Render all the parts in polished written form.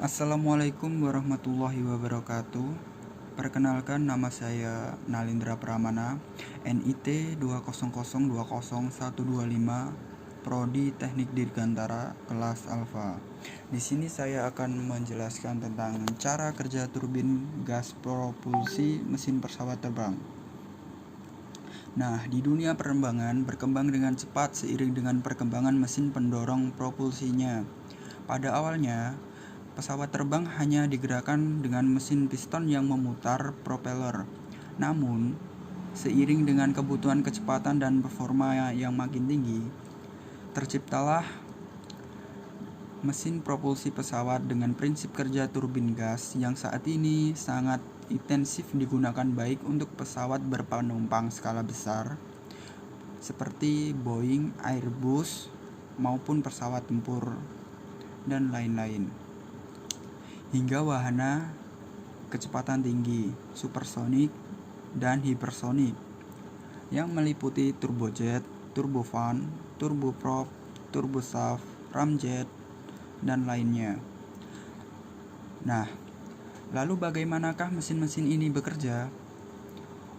Assalamualaikum warahmatullahi wabarakatuh. Perkenalkan, nama saya Nalindra Pramana, NIT 200201125, Prodi Teknik Dirgantara, kelas Alfa. Di sini saya akan menjelaskan tentang cara kerja turbin gas propulsi mesin pesawat terbang. Nah, di dunia penerbangan berkembang dengan cepat seiring dengan perkembangan mesin pendorong propulsinya. Pada awalnya, pesawat terbang hanya digerakkan dengan mesin piston yang memutar propeller. Namun, seiring dengan kebutuhan kecepatan dan performa yang makin tinggi, terciptalah mesin propulsi pesawat dengan prinsip kerja turbin gas yang saat ini sangat intensif digunakan baik untuk pesawat berpenumpang skala besar seperti Boeing, Airbus, maupun pesawat tempur dan lain-lain, hingga wahana kecepatan tinggi, supersonik, dan hipersonik yang meliputi turbojet, turbofan, turboprop, turbosaft, ramjet, dan lainnya. Nah, lalu bagaimanakah mesin-mesin ini bekerja?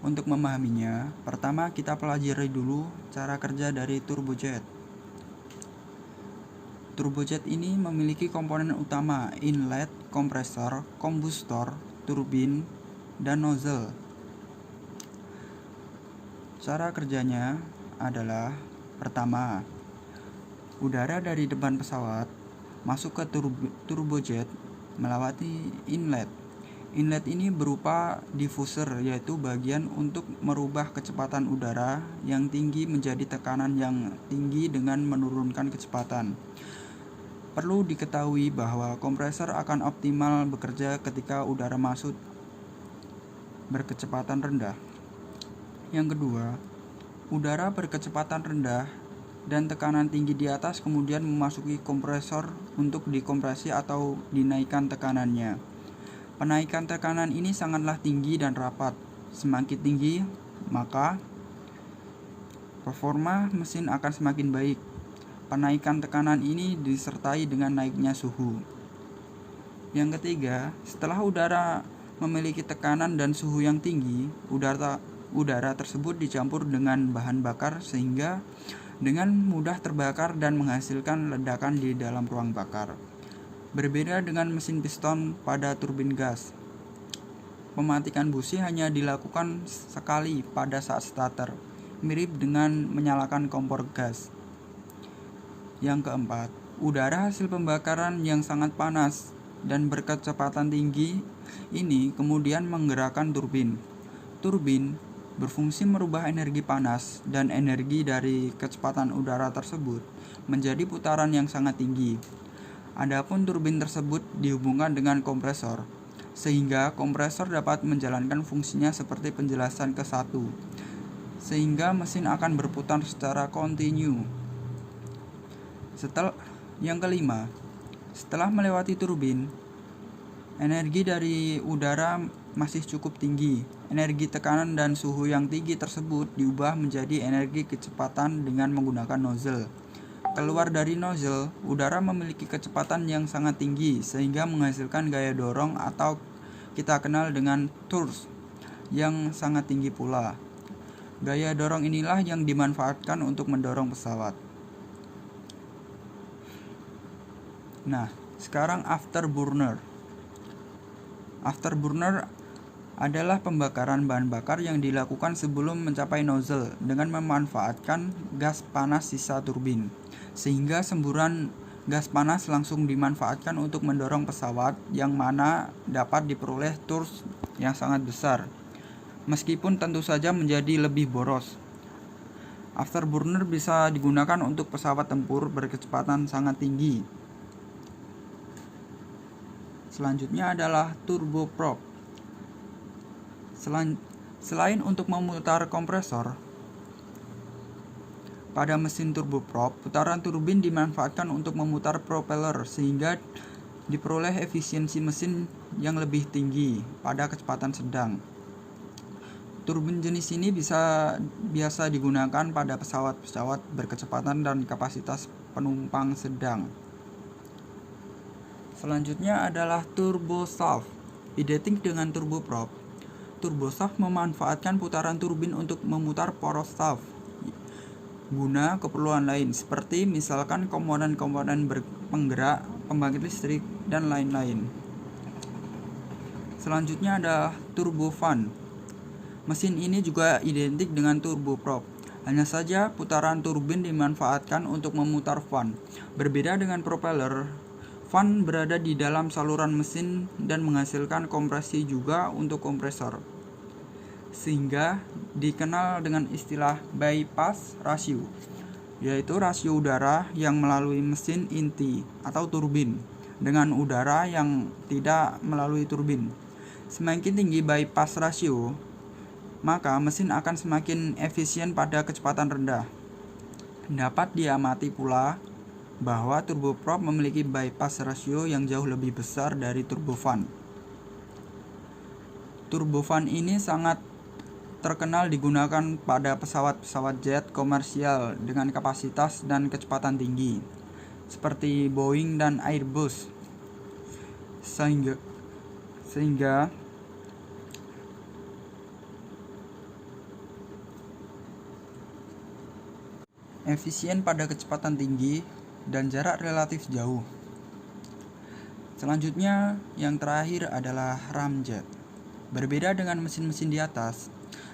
Untuk memahaminya, pertama kita pelajari dulu cara kerja dari turbojet. Turbojet ini memiliki komponen utama inlet, kompresor, kombustor, turbin, dan nozzle. Cara kerjanya adalah: pertama, udara dari depan pesawat masuk ke turbojet melewati inlet. Inlet ini berupa diffuser, yaitu bagian untuk merubah kecepatan udara yang tinggi menjadi tekanan yang tinggi dengan menurunkan kecepatan. Perlu diketahui bahwa kompresor akan optimal bekerja ketika udara masuk berkecepatan rendah. Yang kedua, udara berkecepatan rendah dan tekanan tinggi di atas kemudian memasuki kompresor untuk dikompresi atau dinaikkan tekanannya. Penaikan tekanan ini sangatlah tinggi dan rapat. Semakin tinggi, maka performa mesin akan semakin baik. Penaikan tekanan ini disertai dengan naiknya suhu. Yang ketiga, setelah udara memiliki tekanan dan suhu yang tinggi, udara tersebut dicampur dengan bahan bakar sehingga dengan mudah terbakar dan menghasilkan ledakan di dalam ruang bakar. Berbeda dengan mesin piston pada turbin gas, pematikan busi hanya dilakukan sekali pada saat starter, mirip dengan menyalakan kompor gas. Yang keempat, udara hasil pembakaran yang sangat panas dan berkecepatan tinggi ini kemudian menggerakkan turbin. Turbin berfungsi merubah energi panas dan energi dari kecepatan udara tersebut menjadi putaran yang sangat tinggi. Adapun turbin tersebut dihubungkan dengan kompresor, sehingga kompresor dapat menjalankan fungsinya seperti penjelasan ke-1, sehingga mesin akan berputar secara kontinu. Yang kelima, setelah melewati turbin, energi dari udara masih cukup tinggi. Energi tekanan dan suhu yang tinggi tersebut diubah menjadi energi kecepatan dengan menggunakan nozzle. Keluar dari nozzle, udara memiliki kecepatan yang sangat tinggi sehingga menghasilkan gaya dorong atau kita kenal dengan thrust yang sangat tinggi pula. Gaya dorong inilah yang dimanfaatkan untuk mendorong pesawat. Nah, sekarang afterburner. Afterburner adalah pembakaran bahan bakar yang dilakukan sebelum mencapai nozzle dengan memanfaatkan gas panas sisa turbin, sehingga semburan gas panas langsung dimanfaatkan untuk mendorong pesawat yang mana dapat diperoleh thrust yang sangat besar, meskipun tentu saja menjadi lebih boros. Afterburner bisa digunakan untuk pesawat tempur berkecepatan sangat tinggi. Selanjutnya adalah turboprop. Selain untuk memutar kompresor, pada mesin turboprop, putaran turbin dimanfaatkan untuk memutar propeller sehingga diperoleh efisiensi mesin yang lebih tinggi pada kecepatan sedang. Turbin jenis ini biasa digunakan pada pesawat-pesawat berkecepatan dan kapasitas penumpang sedang. Selanjutnya adalah turboshaft. Identik dengan turboprop. Turboshaft memanfaatkan putaran turbin untuk memutar poros shaft guna keperluan lain, seperti misalkan komponen-komponen penggerak, pembangkit listrik, dan lain-lain. Selanjutnya ada turbofan. Mesin ini juga identik dengan turboprop. Hanya saja putaran turbin dimanfaatkan untuk memutar fan. Berbeda dengan propeller, fan berada di dalam saluran mesin dan menghasilkan kompresi juga untuk kompresor, sehingga dikenal dengan istilah bypass ratio, yaitu rasio udara yang melalui mesin inti atau turbin dengan udara yang tidak melalui turbin. Semakin tinggi bypass ratio, maka mesin akan semakin efisien pada kecepatan rendah. Dapat diamati pula bahwa turboprop memiliki bypass ratio yang jauh lebih besar dari turbofan. Turbofan ini sangat terkenal digunakan pada pesawat-pesawat jet komersial dengan kapasitas dan kecepatan tinggi, seperti Boeing dan Airbus, sehingga efisien pada kecepatan tinggi dan jarak relatif jauh. Selanjutnya, yang terakhir adalah ramjet. Berbeda dengan mesin-mesin di atas,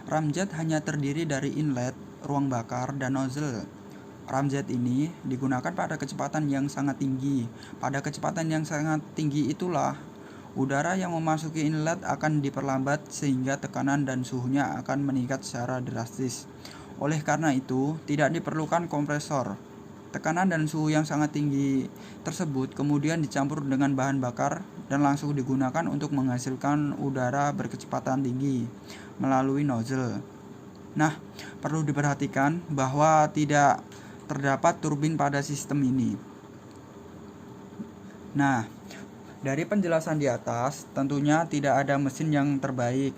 ramjet hanya terdiri dari inlet, ruang bakar, dan nozzle. Ramjet ini digunakan pada kecepatan yang sangat tinggi. Pada kecepatan yang sangat tinggi itulah udara yang memasuki inlet akan diperlambat sehingga tekanan dan suhunya akan meningkat secara drastis. Oleh karena itu, tidak diperlukan kompresor. Tekanan dan suhu yang sangat tinggi tersebut kemudian dicampur dengan bahan bakar dan langsung digunakan untuk menghasilkan udara berkecepatan tinggi melalui nozzle. Nah, perlu diperhatikan bahwa tidak terdapat turbin pada sistem ini. Nah, dari penjelasan di atas, tentunya tidak ada mesin yang terbaik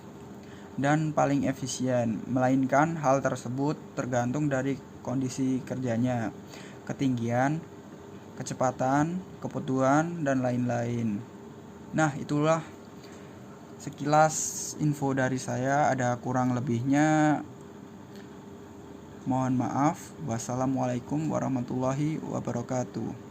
dan paling efisien, melainkan hal tersebut tergantung dari kondisi kerjanya, ketinggian, kecepatan, kebutuhan, dan lain-lain. Nah, itulah sekilas info dari saya. Ada kurang lebihnya, mohon maaf. Wassalamualaikum warahmatullahi wabarakatuh.